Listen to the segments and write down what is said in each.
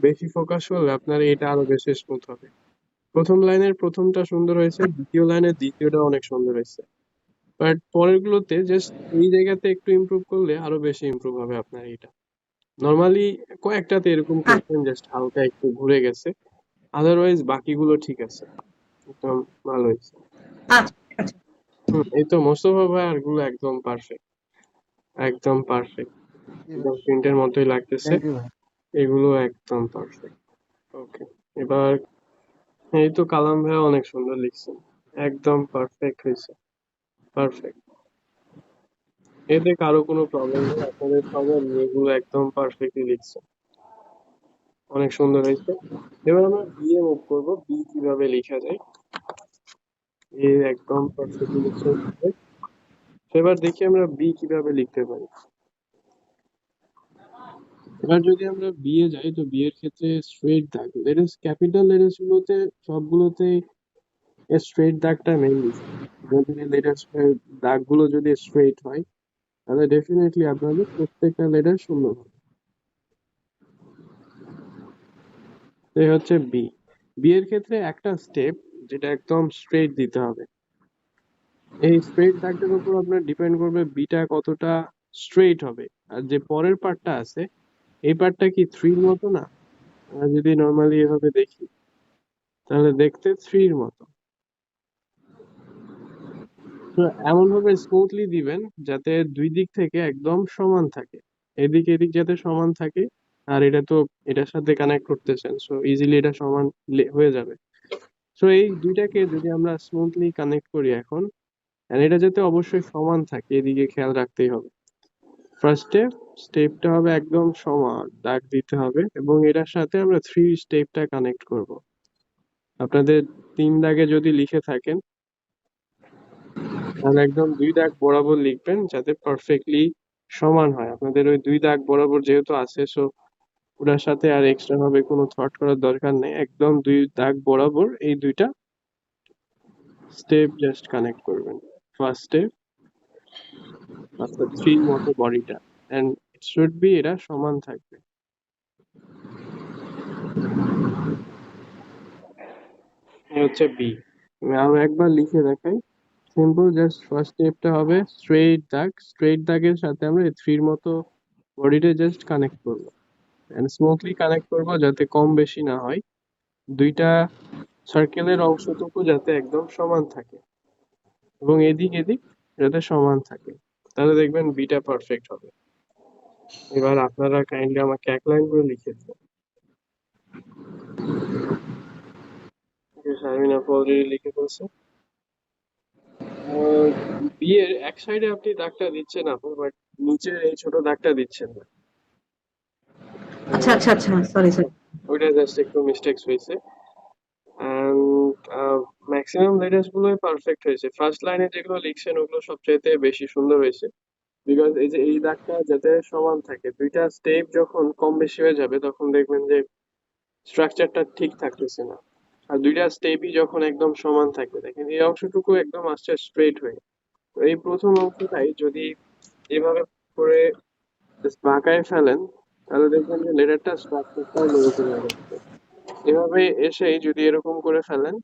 বেশি ফোকাস করলে আপনার এটা আরো বেশি স্মুথ হবে। প্রথম লাইনের প্রথমটা সুন্দর হয়েছে, দ্বিতীয় লাইনের দ্বিতীয়টা অনেক সুন্দর হয়েছে, বাট পরের গুলোতে জাস্ট এই জায়গাতে একটু ইমপ্রুভ করলে আরো বেশি ইমপ্রুভ হবে আপনার এটা। নর্মালি কয়েকটাতে এরকম করছেন জাস্ট হালকা একটু ঘুরে গেছে, আদারওয়াইজ বাকিগুলো ঠিক আছে, একদম ভালো হয়েছে। আচ্ছা আচ্ছা। এই তো মোস্তফা ভাই, আর গুলো একদম পারফেক্ট, একদম পারফেক্ট, একদম প্রিন্টের মতোই লাগতেছে। থ্যাংক ইউ ভাই। এগুলো একদম পারফেক্ট। ওকে, এবার এই তো কালাম ভাই অনেক সুন্দর লিখছেন, একদম পারফেক্ট হয়েছে, পারফেক্ট। এতে কারো কোনো প্রবলেম নেই, আপনাদের সবার এগুলো একদম পারফেক্টলি লিখছেন, অনেক সুন্দর হয়েছে। এবার আমরা বি এ মুভ করবো, বি কিভাবে লেখা যায়। এ একদম পারফেক্টলি লিখছেন। এবার দেখি আমরা বি কিভাবে লিখতে পারি। এবার যদি আমরা বি এ যাই, তো বি এর ক্ষেত্রে স্ট্রেট দাগ, লেটার্স ক্যাপিটাল লেটার্স গুলোতে সবগুলোতে স্ট্রেট দাগটা মেইন বিষয়। যদি লেটার্স দাগগুলো যদি স্ট্রেট হয়, তাহলে ডেফিনেটলি আপনাদের প্রত্যেকটা লেটার সুন্দর হবে। এই হচ্ছে বি। বি এর ক্ষেত্রে একটা স্টেপ যেটা একদম স্ট্রেট দিতে হবে। এই স্ট্রেট দাগটার উপর আপনার ডিপেন্ড করবে বিটা কতটা স্ট্রেট হবে। আর যে পরের পার্টটা আছে, এই পার্টটা কি থ্রির মতো না? আমরা যদি নর্মালি এভাবে দেখি, তাহলে দেখতে থ্রির মতো। তো এমন ভাবে স্মুথলি দিবেন যাতে দুই দিক থেকে একদম সমান থাকে, এদিক এদিক যাতে সমান থাকে। আর এটা তো এটার সাথে কানেক্ট করতেছেন, সো ইজিলি এটা সমান হয়ে যাবে। সো এই দুইটাকে যদি আমরা স্মুথলি কানেক্ট করি এখন, আর এটা যাতে অবশ্যই সমান থাকে, এদিকে খেয়াল রাখতেই হবে। ফার্স্টে স্টেপটা হবে একদম সমান দাগ দিতে হবে, এবং এটার সাথে আমরা থ্রি স্টেপটা কানেক্ট করব। আপনাদের তিন দাগে যদি লিখে থাকেন, তাহলে একদম দুই দাগ বরাবর লিখবেন যাতে পারফেক্টলি সমান হয়। আপনাদের ওই দুই দাগ বরাবর যেহেতু আছে, সো ওটার সাথে আর এক্সট্রা ভাবে কোনো থট করার দরকার নেই, একদম দুই দাগ বরাবর এই দুইটা স্টেপ জাস্ট কানেক্ট করবেন। ফার্স্ট স্টেপ, তারপর থ্রির মতো বডিটা, এন্ড ইট শুড বি এটা সমান থাকবে। এই হচ্ছে বি। আমি আরো একবার লিখে দেখাই, সিম্পল জাস্ট ফার্স্ট স্টেপটা হবে স্ট্রেট দাগ, স্ট্রেট দাগের সাথে আমরা এই থ্রির মতো বডিটা জাস্ট কানেক্ট করবো, এন্ড স্মুথলি কানেক্ট করবো যাতে কম বেশি না হয়। দুইটা সার্কেলের অংশটুকু যাতে একদম সমান থাকে, এবং এদিক এদিক যাতে সমান থাকে, তাহলে দেখবেন বিটা পারফেক্ট হবে। এবার আপনারা কাইন্ডলি আমাকে এক লাইন করে লিখে দিন। শারমিন আপু অলরেডি লিখে ফেলছে। বি এর এক সাইডে আপনি দাগটা দিচ্ছেন আপু, বাট নিচের এই ছোট দাগটা দিচ্ছেন না। আচ্ছা আচ্ছা আচ্ছা, সরি সরি। ওইটা জাস্ট একটু মিস্টেক্স হয়েছে। অ্যান্ড ম্যাক্সিমাম লেটার্স গুলোই পারফেক্ট হয়েছে। ফার্স্ট লাইনে যেগুলো লিখছেন ওগুলো সবচাইতে বেশি সুন্দর হয়েছে, বিকজ এই যে এই দাগটা যাতে সমান থাকে, দুইটা স্টেপ যখন কম বেশি হয়ে যাবে তখন দেখবেন যে স্ট্রাকচারটা ঠিক থাকতেছে না। আর দুইটা স্টেপই যখন একদম সমান থাকবে, দেখেন এই অংশটুকু একদম আসছে স্ট্রেট হয়ে। তো এই প্রথম অংশটাই যদি এভাবে করে just বাঁকায় ফেলেন, তাহলে দেখবেন যে লেটারটা স্ট্রাকচারটাও এরকম হয়ে যাচ্ছে। এভাবে এসেই যদি এরকম করে ফেলেন,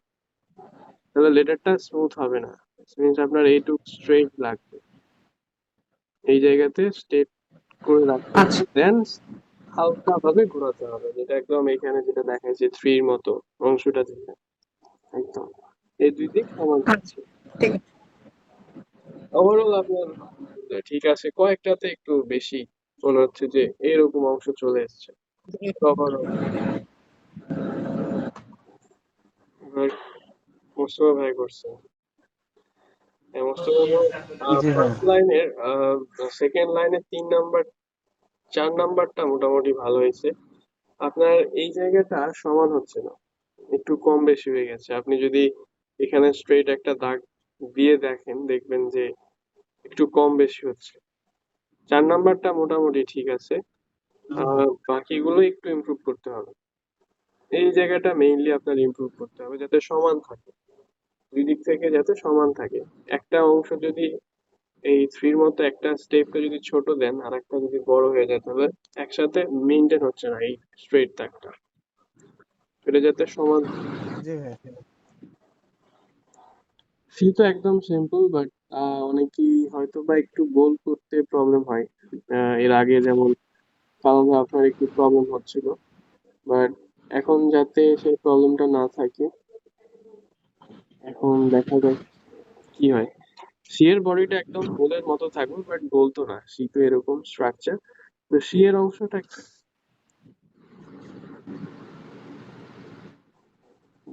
তাহলে লেটারটা স্মুথ হবে না, মিনস আপনার এইটুক স্ট্রেট লাগবে, এই জায়গাতে স্টেপ করে রাখতে হবে, আচ্ছা দেন হালকা ভাবে ঘোরাতে হবে, যেটা একদম এখানে যেটা দেখাচ্ছে থ্রির মতো অংশটা থেকে একদম এই দুই দিক সমান আচ্ছা, থাকছে। ঠিক আছে। ওভারঅল আপনার ঠিক আছে, কয়েকটাতে একটু বেশি মনে হচ্ছে যে এরকম অংশ চলে এসছে। ওভারঅল এবার মোস্তফা ভাই করছে, মোস্তফা ভাই জি ভাই। ফার্স্ট লাইনের সেকেন্ড লাইনের 3 নাম্বার 4 নাম্বারটা মোটামুটি ভালো হয়েছে। আপনার এই জায়গাটা সমান হচ্ছে না, একটু কম বেশি হয়ে গেছে। আপনি যদি এখানে স্ট্রেট একটা দাগ দিয়ে দেখেন, দেখবেন যে একটু কম বেশি হচ্ছে। 4 নাম্বারটা মোটামুটি ঠিক আছে, বাকিগুলো একটু ইমপ্রুভ করতে হবে। এই জায়গাটা মেইনলি আপনার ইমপ্রুভ করতে হবে যাতে সমান থাকে, দুই দিক থেকে যাতে সমান থাকে। একটা অংশ যদি এই থ্রির মতো একটা স্টেপকে যদি ছোট দেন আর একটা যদি বড় হয়ে যায়, তাহলে একসাথে মেনটেন হচ্ছে না এই স্ট্রেট দাগটা। এটা যাতে সমান। জি ভাই। সি তো একদম সিম্পল, বাট অনেকেই হয়তো বা একটু গোল করতে প্রবলেম হয়। এর আগে যেমন কারণে আপনার একটু প্রবলেম হচ্ছিল, বাট এখন যাতে সেই প্রবলেমটা না থাকে, এখন দেখা যাক কি হয়। সি এর বডিটা একদম গোলের মতো থাকবে, বাট গোল তো না, সি তো এরকম স্ট্রাকচার। তো সি এর অংশটা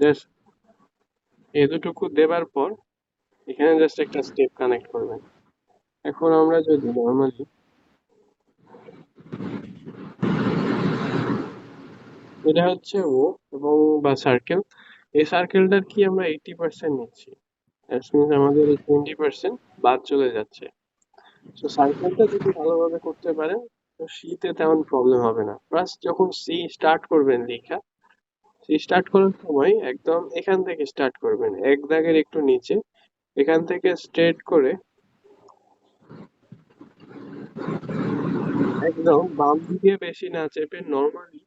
জাস্ট এতটুকু দেবার পর এখানে জাস্ট একটা স্টেপ কানেক্ট করবেন। এখন আমরা যদি নর্মালি, এটা হচ্ছে ও এবং বা সার্কেল, এই সার্কেলটার কি আমরা 80% নিচ্ছি, দ্যাটস মিনস আমাদের এই 20% বাদ চলে যাচ্ছে। তো সার্কেলটা যদি ভালোভাবে করতে পারেন, তো শীতে তেমন প্রবলেম হবে না। প্লাস যখন সি স্টার্ট করবেন লেখা, সি স্টার্ট করার সময় একদম এখান থেকে স্টার্ট করবেন, এক দাগের একটু নিচে, এখান থেকে স্ট্রেট করে একদম বাম দিকে বেশি না চেপে নর্মালি,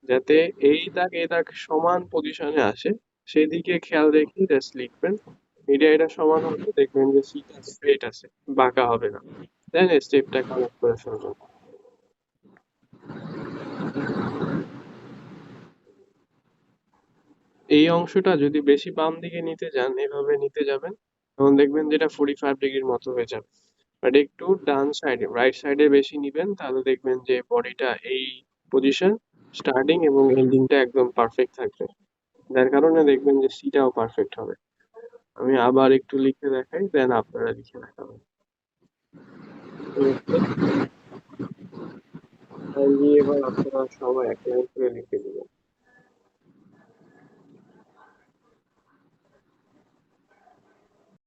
যাতে এই দাগ সমান পজিশনে আসে সেই দিকে খেয়াল রেখে জাস্ট লিখবেন। মিডিয়া এটা সমান হবে, দেখবেন যে সিটা স্ট্রেট আছে, বাঁকা হবে না। দেন স্টেপটা কানেক্ট করে ফেলবেন। এই অংশটা যদি বেশি বাম দিকে নিতে যান, এভাবে নিতে যাবেন, তখন দেখবেন যেটা 45 ডিগ্রির মতো হয়ে যাবে। বাট একটু ডান সাইডে, রাইট সাইডে বেশি নিবেন, তাহলে দেখবেন যে বডিটা এই পজিশন, স্টার্টিং এবং এন্ডিংটা একদম পারফেক্ট থাকবে। যার কারণে দেখবেন যে সিটাও পারফেক্ট হবে। আমি আবার একটু লিখে দেখাই, দেন আপনারা লিখে দেখাবেন। কাইন্ডলি এবার আপনারা সবাই এক লাইন করে লিখে দিবেন।